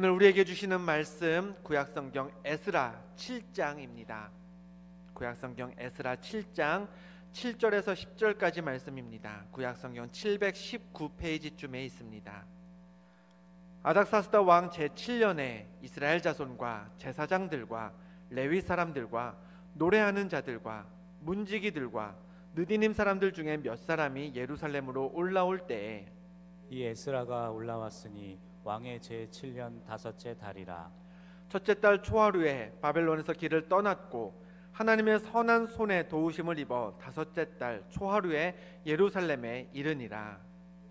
오늘 우리에게 주시는 말씀 구약성경 에스라 7장입니다. 구약성경 에스라 7장 7절에서 10절까지 말씀입니다. 구약성경 719페이지쯤에 있습니다. 아닥사스다 왕 제7년에 이스라엘 자손과 제사장들과 레위 사람들과 노래하는 자들과 문지기들과 느디님 사람들 중에 몇 사람이 예루살렘으로 올라올 때에 이 에스라가 올라왔으니 왕의 제7년 다섯째 달이라. 첫째 달 초하루에 바벨론에서 길을 떠났고 하나님의 선한 손에 도우심을 입어 다섯째 달 초하루에 예루살렘에 이르니라.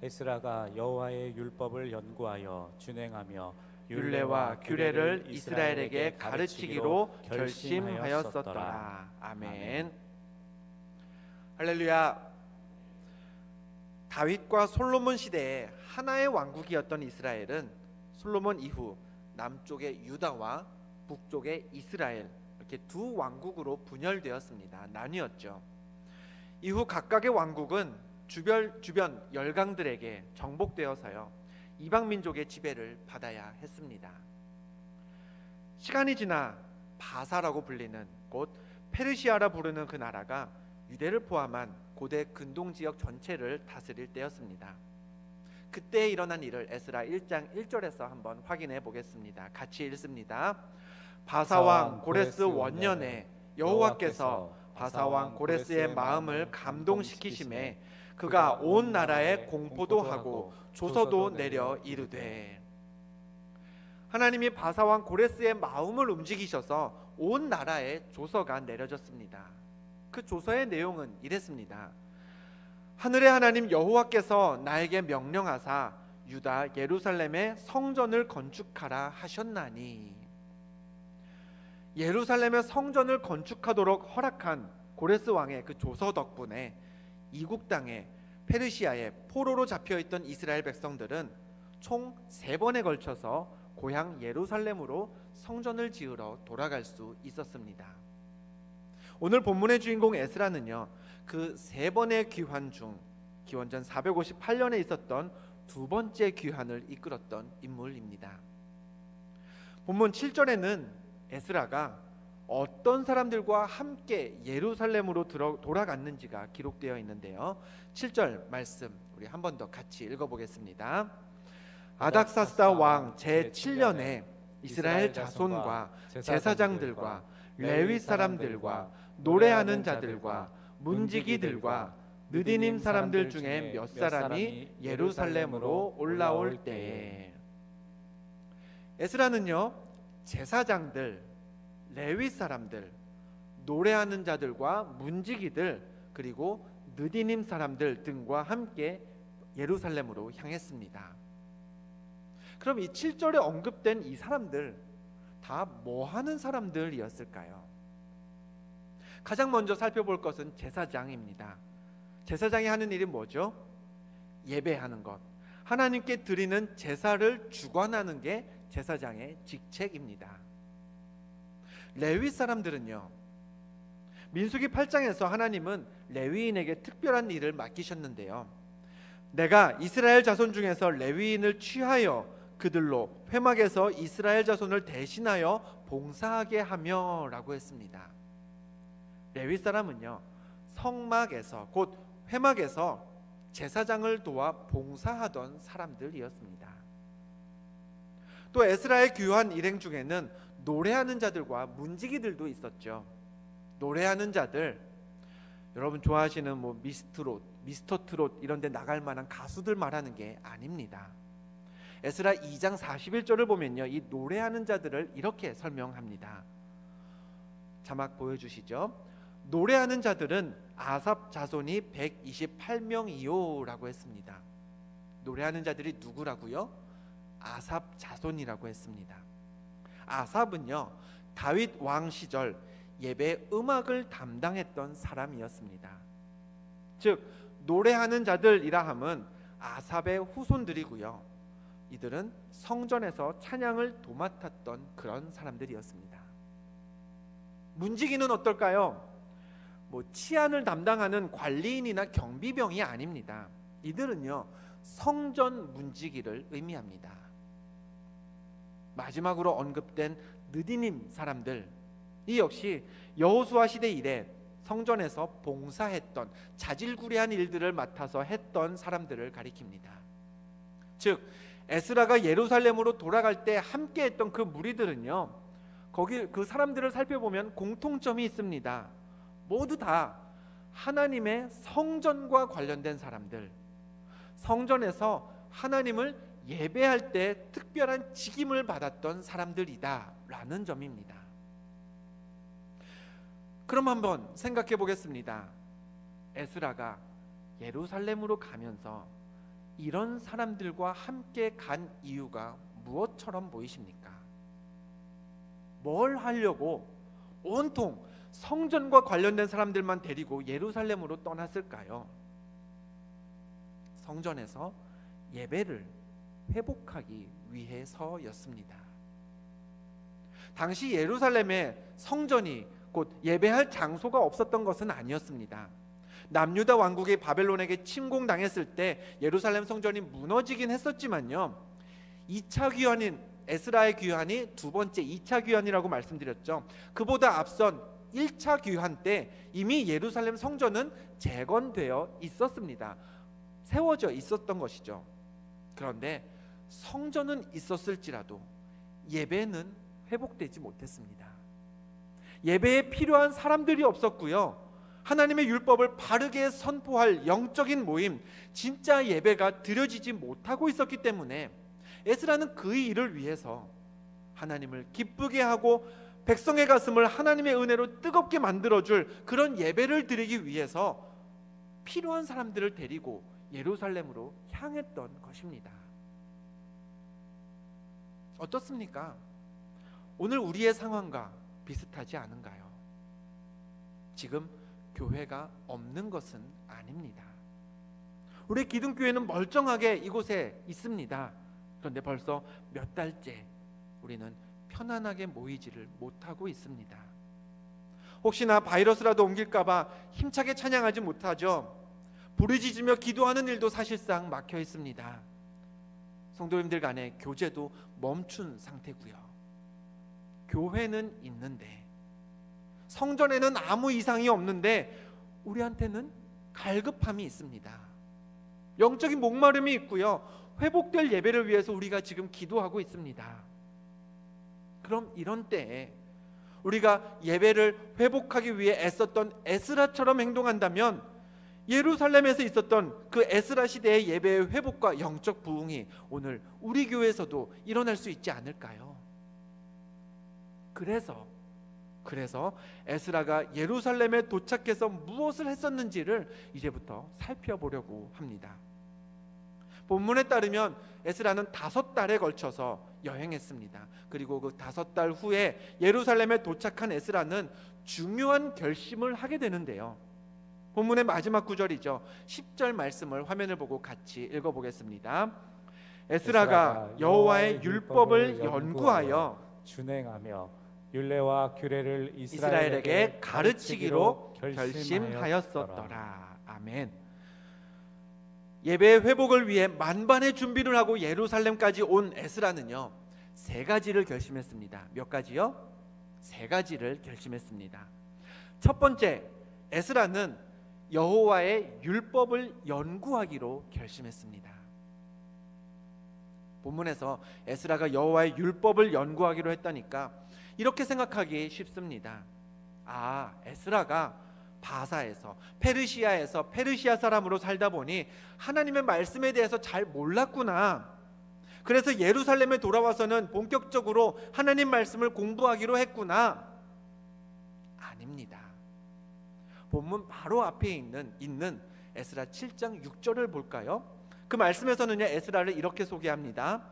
에스라가 여호와의 율법을 연구하여 준행하며 율례와 규례를 이스라엘에게 가르치기로 결심하였었더라. 아멘. 할렐루야. 다윗과 솔로몬 시대에 하나의 왕국이었던 이스라엘은 솔로몬 이후 남쪽의 유다와 북쪽의 이스라엘 이렇게 두 왕국으로 분열되었습니다. 나뉘었죠. 이후 각각의 왕국은 주변 열강들에게 정복되어서요 이방 민족의 지배를 받아야 했습니다. 시간이 지나 바사라고 불리는 곧 페르시아라 부르는 그 나라가 유대를 포함한 고대 근동 지역 전체를 다스릴 때였습니다. 그때 일어난 일을 에스라 1장 1절에서 한번 확인해 보겠습니다. 같이 읽습니다. 바사왕 고레스 원년에 여호와께서 바사왕 고레스의 마음을 감동시키심에 그가 온 나라에 공포도 하고 조서도 내려 이르되. 하나님이 바사왕 고레스의 마음을 움직이셔서 온 나라에 조서가 내려졌습니다. 그 조서의 내용은 이랬습니다. 하늘의 하나님 여호와께서 나에게 명령하사 유다 예루살렘에 성전을 건축하라 하셨나니. 예루살렘에 성전을 건축하도록 허락한 고레스 왕의 그 조서 덕분에 이국 땅에 페르시아의 포로로 잡혀있던 이스라엘 백성들은 총 3번에 걸쳐서 고향 예루살렘으로 성전을 지으러 돌아갈 수 있었습니다. 오늘 본문의 주인공 에스라는요 그 3번의 귀환 중 기원전 458년에 있었던 두 번째 귀환을 이끌었던 인물입니다. 본문 7절에는 에스라가 어떤 사람들과 함께 예루살렘으로 돌아갔는지가 기록되어 있는데요 7절 말씀 우리 한 번 더 같이 읽어보겠습니다. 아닥사스다 왕 제7년에 이스라엘 자손과 제사장들과 레위 사람들과 노래하는 자들과 문지기들과 느디님 사람들 중에 몇 사람이 예루살렘으로 올라올 때에. 에스라는요 제사장들, 레위 사람들, 노래하는 자들과 문지기들 그리고 느디님 사람들 등과 함께 예루살렘으로 향했습니다. 그럼 이 7절에 언급된 이 사람들 다 뭐하는 사람들이었을까요? 가장 먼저 살펴볼 것은 제사장입니다. 제사장이 하는 일이 뭐죠? 예배하는 것, 하나님께 드리는 제사를 주관하는 게 제사장의 직책입니다. 레위 사람들은요 민수기 8장에서 하나님은 레위인에게 특별한 일을 맡기셨는데요 내가 이스라엘 자손 중에서 레위인을 취하여 그들로 회막에서 이스라엘 자손을 대신하여 봉사하게 하며 라고 했습니다. 레위 사람은요 성막에서 곧 회막에서 제사장을 도와 봉사하던 사람들이었습니다. 또 에스라의 귀환 일행 중에는 노래하는 자들과 문지기들도 있었죠. 노래하는 자들, 여러분 좋아하시는 뭐 미스터 트롯 이런 데 나갈 만한 가수들 말하는 게 아닙니다. 에스라 2장 41절을 보면요 이 노래하는 자들을 이렇게 설명합니다. 자막 보여주시죠. 노래하는 자들은 아삽 자손이 128명이요 라고 했습니다. 노래하는 자들이 누구라고요? 아삽 자손이라고 했습니다. 아삽은요 다윗 왕 시절 예배 음악을 담당했던 사람이었습니다. 즉 노래하는 자들이라 함은 아삽의 후손들이고요 이들은 성전에서 찬양을 도맡았던 그런 사람들이었습니다. 문지기는 어떨까요? 뭐 치안을 담당하는 관리인이나 경비병이 아닙니다. 이들은요 성전 문지기를 의미합니다. 마지막으로 언급된 느디님 사람들, 이 역시 여호수아 시대 이래 성전에서 봉사했던 자질구레한 일들을 맡아서 했던 사람들을 가리킵니다. 즉 에스라가 예루살렘으로 돌아갈 때 함께했던 그 무리들은요, 거기 그 사람들을 살펴보면 공통점이 있습니다. 모두 다 하나님의 성전과 관련된 사람들, 성전에서 하나님을 예배할 때 특별한 직임을 받았던 사람들이다 라는 점입니다. 그럼 한번 생각해 보겠습니다. 에스라가 예루살렘으로 가면서 이런 사람들과 함께 간 이유가 무엇처럼 보이십니까? 뭘 하려고 온통 성전과 관련된 사람들만 데리고 예루살렘으로 떠났을까요? 성전에서 예배를 회복하기 위해서였습니다. 당시 예루살렘에 성전이 곧 예배할 장소가 없었던 것은 아니었습니다. 남유다 왕국이 바벨론에게 침공당했을 때 예루살렘 성전이 무너지긴 했었지만요, 2차 귀환인 에스라의 귀환이 두 번째 2차 귀환이라고 말씀드렸죠. 그보다 앞선 1차 귀환 때 이미 예루살렘 성전은 재건되어 있었습니다. 세워져 있었던 것이죠. 그런데 성전은 있었을지라도 예배는 회복되지 못했습니다. 예배에 필요한 사람들이 없었고요, 하나님의 율법을 바르게 선포할 영적인 모임, 진짜 예배가 드려지지 못하고 있었기 때문에 에스라는 그 일을 위해서 하나님을 기쁘게 하고 백성의 가슴을 하나님의 은혜로 뜨겁게 만들어줄 그런 예배를 드리기 위해서 필요한 사람들을 데리고 예루살렘으로 향했던 것입니다. 어떻습니까? 오늘 우리의 상황과 비슷하지 않은가요? 지금 교회가 없는 것은 아닙니다. 우리 기둥교회는 멀쩡하게 이곳에 있습니다. 그런데 벌써 몇 달째 우리는 편안하게 모이지를 못하고 있습니다. 혹시나 바이러스라도 옮길까봐 힘차게 찬양하지 못하죠. 부르짖으며 기도하는 일도 사실상 막혀 있습니다. 성도님들 간의 교제도 멈춘 상태고요. 교회는 있는데, 성전에는 아무 이상이 없는데 우리한테는 갈급함이 있습니다. 영적인 목마름이 있고요, 회복될 예배를 위해서 우리가 지금 기도하고 있습니다. 그럼 이런 때에 우리가 예배를 회복하기 위해 애썼던 에스라처럼 행동한다면 예루살렘에서 있었던 그 에스라 시대의 예배의 회복과 영적 부흥이 오늘 우리 교회에서도 일어날 수 있지 않을까요? 그래서 에스라가 예루살렘에 도착해서 무엇을 했었는지를 이제부터 살펴보려고 합니다. 본문에 따르면 에스라는 5달에 걸쳐서 여행했습니다. 그리고 그 5달 후에 예루살렘에 도착한 에스라는 중요한 결심을 하게 되는데요. 본문의 마지막 구절이죠. 10절 말씀을 화면을 보고 같이 읽어보겠습니다. 에스라가 여호와의 율법을 연구하여 준행하며 율례와 규례를 이스라엘에게 가르치기로 결심하였었더라. 아멘. 예배의 회복을 위해 만반의 준비를 하고 예루살렘까지 온 에스라는요, 3가지를 결심했습니다. 몇 가지요? 3가지를 결심했습니다. 첫 번째, 에스라는 여호와의 율법을 연구하기로 결심했습니다. 본문에서 에스라가 여호와의 율법을 연구하기로 했다니까 이렇게 생각하기 쉽습니다. 아, 에스라가 바사에서 페르시아에서 페르시아 사람으로 살다 보니 하나님의 말씀에 대해서 잘 몰랐구나. 그래서 예루살렘에 돌아와서는 본격적으로 하나님 말씀을 공부하기로 했구나. 아닙니다. 본문 바로 앞에 있는 에스라 7장 6절을 볼까요? 그 말씀에서는요, 에스라를 이렇게 소개합니다.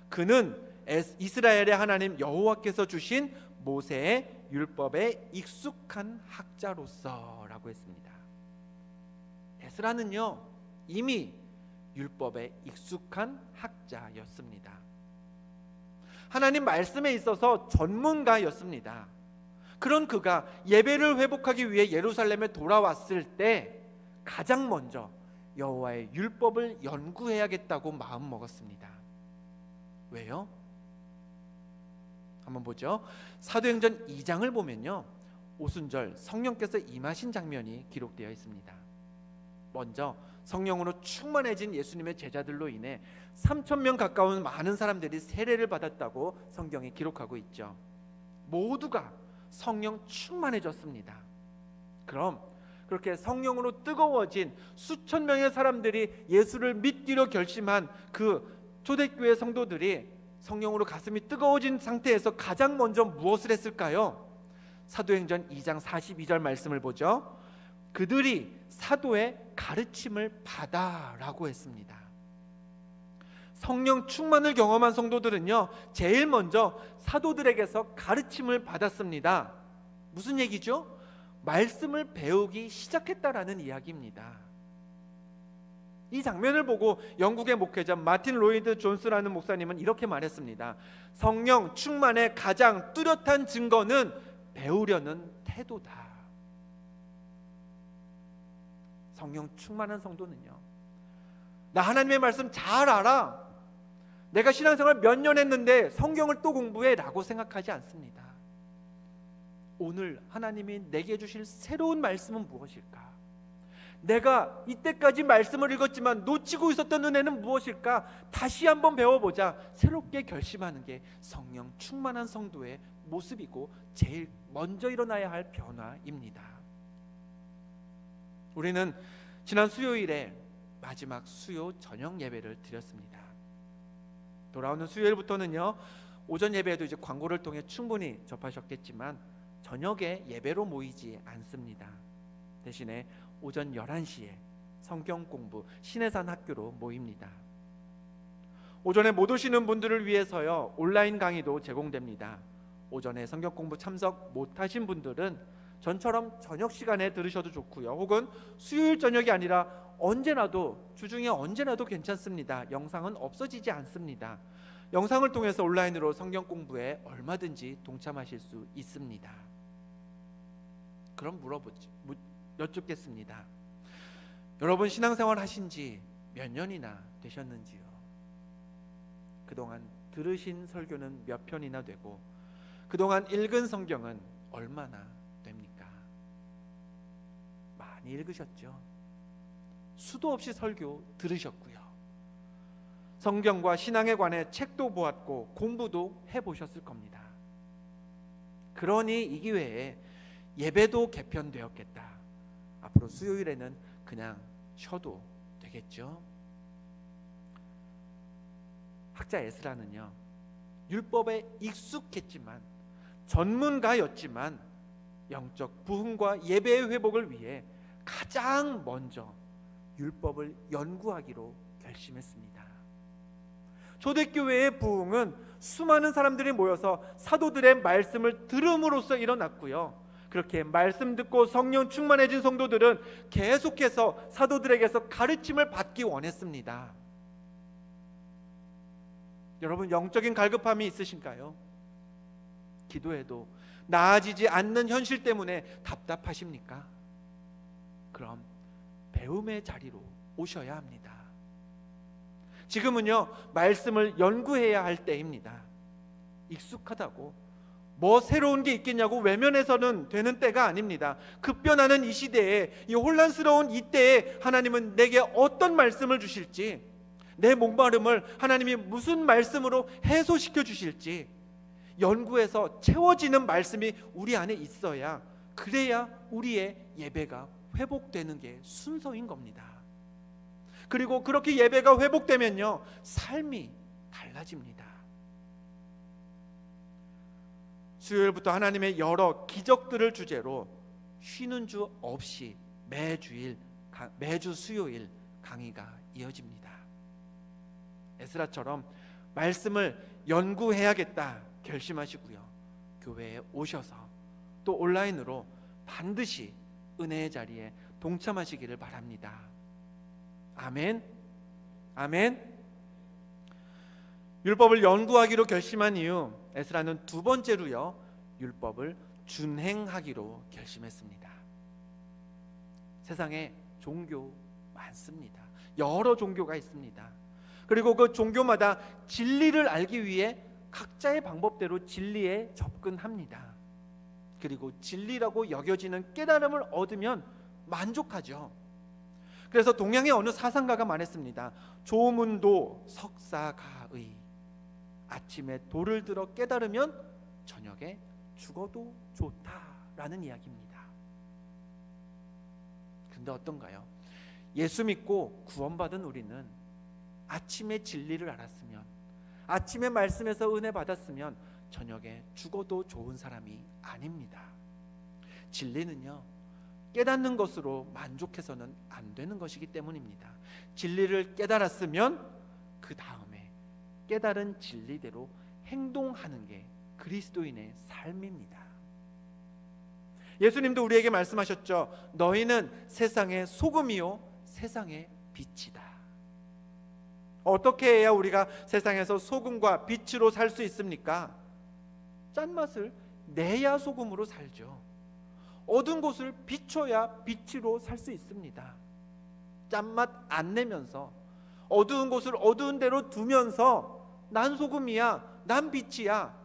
그는 이스라엘의 하나님 여호와께서 주신 모세의 율법에 익숙한 학자로서라고 했습니다. 에스라는요, 이미 율법에 익숙한 학자였습니다. 하나님 말씀에 있어서 전문가였습니다. 그런 그가 예배를 회복하기 위해 예루살렘에 돌아왔을 때 가장 먼저 여호와의 율법을 연구해야겠다고 마음먹었습니다. 왜요? 한번 보죠. 사도행전 2장을 보면요, 오순절 성령께서 임하신 장면이 기록되어 있습니다. 먼저 성령으로 충만해진 예수님의 제자들로 인해 3,000명 가까운 많은 사람들이 세례를 받았다고 성경이 기록하고 있죠. 모두가 성령 충만해졌습니다. 그럼 그렇게 성령으로 뜨거워진 수천 명의 사람들이 예수를 믿기로 결심한 그 초대교회 성도들이 성령으로 가슴이 뜨거워진 상태에서 가장 먼저 무엇을 했을까요? 사도행전 2장 42절 말씀을 보죠. 그들이 사도의 가르침을 받아라고 했습니다. 성령 충만을 경험한 성도들은요, 제일 먼저 사도들에게서 가르침을 받았습니다. 무슨 얘기죠? 말씀을 배우기 시작했다라는 이야기입니다. 이 장면을 보고 영국의 목회자 마틴 로이드 존스라는 목사님은 이렇게 말했습니다. 성령 충만의 가장 뚜렷한 증거는 배우려는 태도다. 성령 충만한 성도는요, 나 하나님의 말씀 잘 알아, 내가 신앙생활 몇 년 했는데 성경을 또 공부해 라고 생각하지 않습니다. 오늘 하나님이 내게 주실 새로운 말씀은 무엇일까? 내가 이때까지 말씀을 읽었지만 놓치고 있었던 은혜는 무엇일까? 다시 한번 배워보자. 새롭게 결심하는 게 성령 충만한 성도의 모습이고 제일 먼저 일어나야 할 변화입니다. 우리는 지난 수요일에 마지막 수요 저녁 예배를 드렸습니다. 돌아오는 수요일부터는요, 오전 예배에도 이제 광고를 통해 충분히 접하셨겠지만 저녁에 예배로 모이지 않습니다. 대신에 오전 11시에 성경 공부 신해산 학교로 모입니다. 오전에 못 오시는 분들을 위해서요, 온라인 강의도 제공됩니다. 오전에 성경 공부 참석 못하신 분들은 전처럼 저녁 시간에 들으셔도 좋고요, 혹은 수요일 저녁이 아니라 언제나도, 주중에 언제나도 괜찮습니다. 영상은 없어지지 않습니다. 영상을 통해서 온라인으로 성경 공부에 얼마든지 동참하실 수 있습니다. 그럼 여쭙겠습니다. 여러분 신앙생활 하신 지 몇 년이나 되셨는지요? 그동안 들으신 설교는 몇 편이나 되고 그동안 읽은 성경은 얼마나 됩니까? 많이 읽으셨죠? 수도 없이 설교 들으셨고요, 성경과 신앙에 관해 책도 보았고 공부도 해보셨을 겁니다. 그러니 이 기회에 예배도 개편되었겠다. 앞으로 수요일에는 그냥 쉬어도 되겠죠. 학자 에스라는요, 율법에 익숙했지만 전문가였지만 영적 부흥과 예배의 회복을 위해 가장 먼저 율법을 연구하기로 결심했습니다. 초대교회의 부흥은 수많은 사람들이 모여서 사도들의 말씀을 들음으로써 일어났고요, 그렇게 말씀 듣고 성령 충만해진 성도들은 계속해서 사도들에게서 가르침을 받기 원했습니다. 여러분 영적인 갈급함이 있으신가요? 기도해도 나아지지 않는 현실 때문에 답답하십니까? 그럼 배움의 자리로 오셔야 합니다. 지금은요, 말씀을 연구해야 할 때입니다. 익숙하다고 뭐 새로운 게 있겠냐고 외면해서는 되는 때가 아닙니다. 급변하는 이 시대에, 이 혼란스러운 이 때에 하나님은 내게 어떤 말씀을 주실지, 내 목마름을 하나님이 무슨 말씀으로 해소시켜 주실지 연구해서 채워지는 말씀이 우리 안에 있어야, 그래야 우리의 예배가 회복되는 게 순서인 겁니다. 그리고 그렇게 예배가 회복되면요, 삶이 달라집니다. 수요일부터 하나님의 여러 기적들을 주제로 쉬는 주 없이 매주 수요일 강의가 이어집니다. 에스라처럼 말씀을 연구해야겠다 결심하시고요, 교회에 오셔서 또 온라인으로 반드시 은혜의 자리에 동참하시기를 바랍니다. 아멘. 아멘. 율법을 연구하기로 결심한 이후 에스라는 두 번째로요, 율법을 준행하기로 결심했습니다. 세상에 종교 많습니다. 여러 종교가 있습니다. 그리고 그 종교마다 진리를 알기 위해 각자의 방법대로 진리에 접근합니다. 그리고 진리라고 여겨지는 깨달음을 얻으면 만족하죠. 그래서 동양의 어느 사상가가 말했습니다. 조문도 석사가의. 아침에 돌을 들어 깨달으면 저녁에 죽어도 좋다라는 이야기입니다. 근데 어떤가요? 예수 믿고 구원받은 우리는 아침에 진리를 알았으면, 아침에 말씀에서 은혜 받았으면 저녁에 죽어도 좋은 사람이 아닙니다. 진리는요, 깨닫는 것으로 만족해서는 안 되는 것이기 때문입니다. 진리를 깨달았으면 그 다음에 깨달은 진리대로 행동하는 게 그리스도인의 삶입니다. 예수님도 우리에게 말씀하셨죠. 너희는 세상의 소금이요 세상의 빛이다. 어떻게 해야 우리가 세상에서 소금과 빛으로 살 수 있습니까? 짠맛을 내야 소금으로 살죠. 어두운 곳을 비춰야 빛으로 살 수 있습니다. 짠맛 안 내면서 어두운 곳을 어두운 대로 두면서 난 소금이야, 난 빛이야,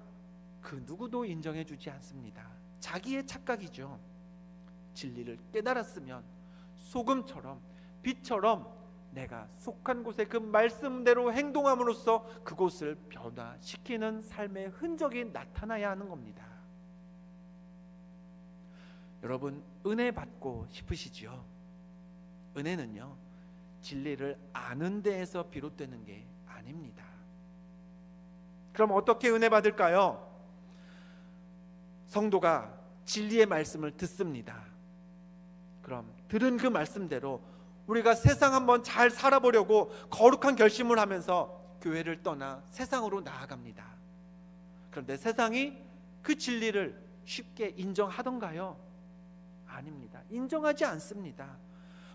그 누구도 인정해 주지 않습니다. 자기의 착각이죠. 진리를 깨달았으면 소금처럼 빛처럼 내가 속한 곳에 그 말씀대로 행동함으로써 그곳을 변화시키는 삶의 흔적이 나타나야 하는 겁니다. 여러분, 은혜 받고 싶으시죠? 은혜는요, 진리를 아는 데에서 비롯되는 게 아닙니다. 그럼 어떻게 은혜 받을까요? 성도가 진리의 말씀을 듣습니다. 그럼 들은 그 말씀대로 우리가 세상 한번 잘 살아보려고 거룩한 결심을 하면서 교회를 떠나 세상으로 나아갑니다. 그런데 세상이 그 진리를 쉽게 인정하던가요? 아닙니다. 인정하지 않습니다.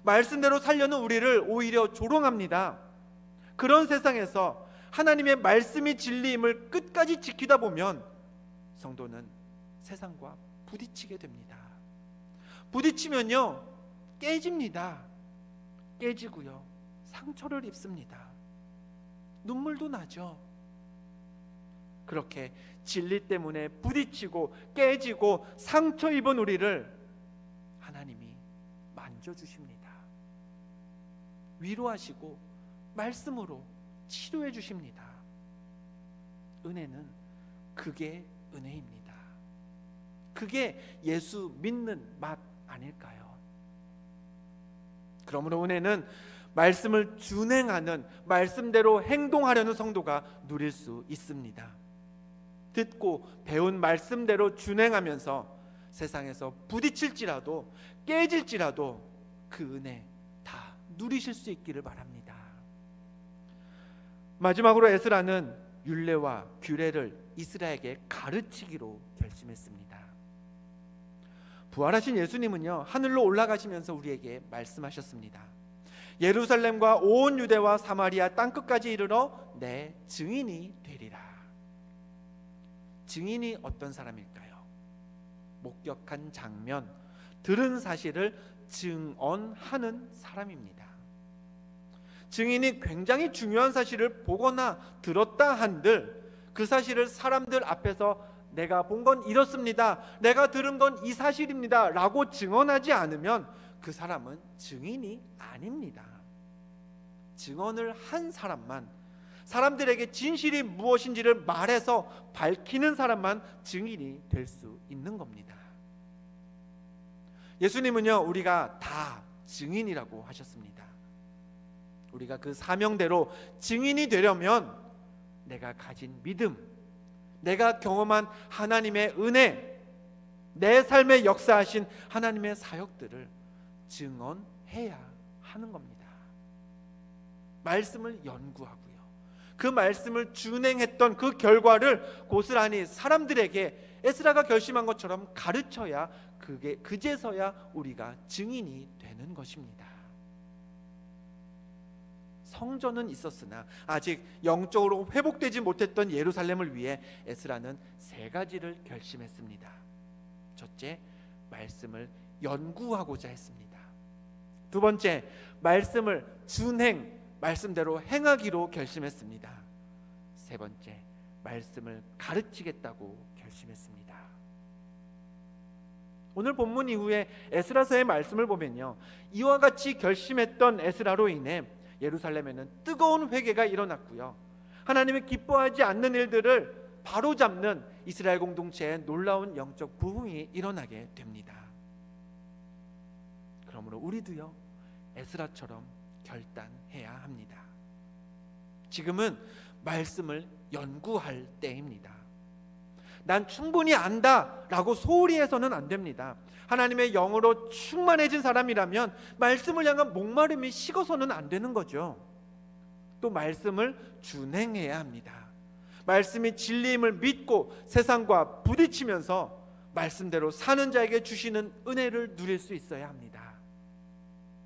말씀대로 살려는 우리를 오히려 조롱합니다. 그런 세상에서 하나님의 말씀이 진리임을 끝까지 지키다 보면 성도는 세상과 부딪히게 됩니다. 부딪히면요, 깨집니다. 깨지고요, 상처를 입습니다. 눈물도 나죠. 그렇게 진리 때문에 부딪히고 깨지고 상처 입은 우리를 하나님이 만져주십니다. 위로하시고 말씀으로 치료해 주십니다. 은혜는 그게 은혜입니다. 그게 예수 믿는 맛 아닐까요? 그러므로 은혜는 말씀을 준행하는, 말씀대로 행동하려는 성도가 누릴 수 있습니다. 듣고 배운 말씀대로 준행하면서 세상에서 부딪힐지라도 깨질지라도 그 은혜 다 누리실 수 있기를 바랍니다. 마지막으로 에스라는 율례와 규례를 이스라엘에게 가르치기로 결심했습니다. 부활하신 예수님은요, 하늘로 올라가시면서 우리에게 말씀하셨습니다. 예루살렘과 온 유대와 사마리아 땅끝까지 이르러 내 증인이 되리라. 증인이 어떤 사람일까요? 목격한 장면, 들은 사실을 증언하는 사람입니다. 증인이 굉장히 중요한 사실을 보거나 들었다 한들 그 사실을 사람들 앞에서 내가 본 건 이렇습니다, 내가 들은 건 이 사실입니다 라고 증언하지 않으면 그 사람은 증인이 아닙니다. 증언을 한 사람만, 사람들에게 진실이 무엇인지를 말해서 밝히는 사람만 증인이 될 수 있는 겁니다. 예수님은요, 우리가 다 증인이라고 하셨습니다. 우리가 그 사명대로 증인이 되려면 내가 가진 믿음, 내가 경험한 하나님의 은혜, 내 삶에 역사하신 하나님의 사역들을 증언해야 하는 겁니다. 말씀을 연구하고요, 그 말씀을 준행했던 그 결과를 고스란히 사람들에게 에스라가 결심한 것처럼 가르쳐야 그게 그제서야 우리가 증인이 되는 것입니다. 성전은 있었으나 아직 영적으로 회복되지 못했던 예루살렘을 위해 에스라는 세 가지를 결심했습니다. 첫째, 말씀을 연구하고자 했습니다. 두 번째, 말씀을 준행, 말씀대로 행하기로 결심했습니다. 세 번째, 말씀을 가르치겠다고 결심했습니다. 오늘 본문 이후에 에스라서의 말씀을 보면요, 이와 같이 결심했던 에스라로 인해 예루살렘에는 뜨거운 회개가 일어났고요, 하나님이 기뻐하지 않는 일들을 바로잡는 이스라엘 공동체의 놀라운 영적 부흥이 일어나게 됩니다. 그러므로 우리도요, 에스라처럼 결단해야 합니다. 지금은 말씀을 연구할 때입니다. 난 충분히 안다 라고 소홀히 해서는 안 됩니다. 하나님의 영으로 충만해진 사람이라면 말씀을 향한 목마름이 식어서는 안 되는 거죠. 또 말씀을 준행해야 합니다. 말씀이 진리임을 믿고 세상과 부딪히면서 말씀대로 사는 자에게 주시는 은혜를 누릴 수 있어야 합니다.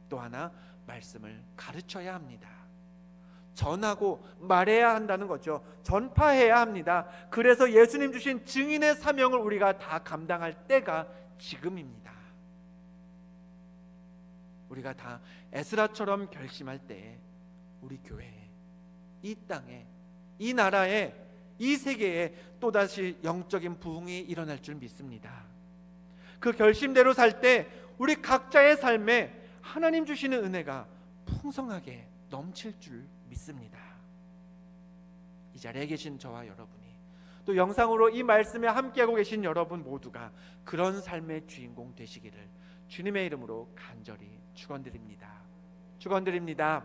또 하나, 말씀을 가르쳐야 합니다. 전하고 말해야 한다는 거죠. 전파해야 합니다. 그래서 예수님 주신 증인의 사명을 우리가 다 감당할 때가 지금입니다. 우리가 다 에스라처럼 결심할 때에 우리 교회에, 이 땅에, 이 나라에, 이 세계에 또다시 영적인 부흥이 일어날 줄 믿습니다. 그 결심대로 살 때 우리 각자의 삶에 하나님 주시는 은혜가 풍성하게 넘칠 줄 믿습니다. 이 자리에 계신 저와 여러분이, 또 영상으로 이 말씀에 함께하고 계신 여러분 모두가 그런 삶의 주인공 되시기를 주님의 이름으로 간절히 축원드립니다. 축원드립니다.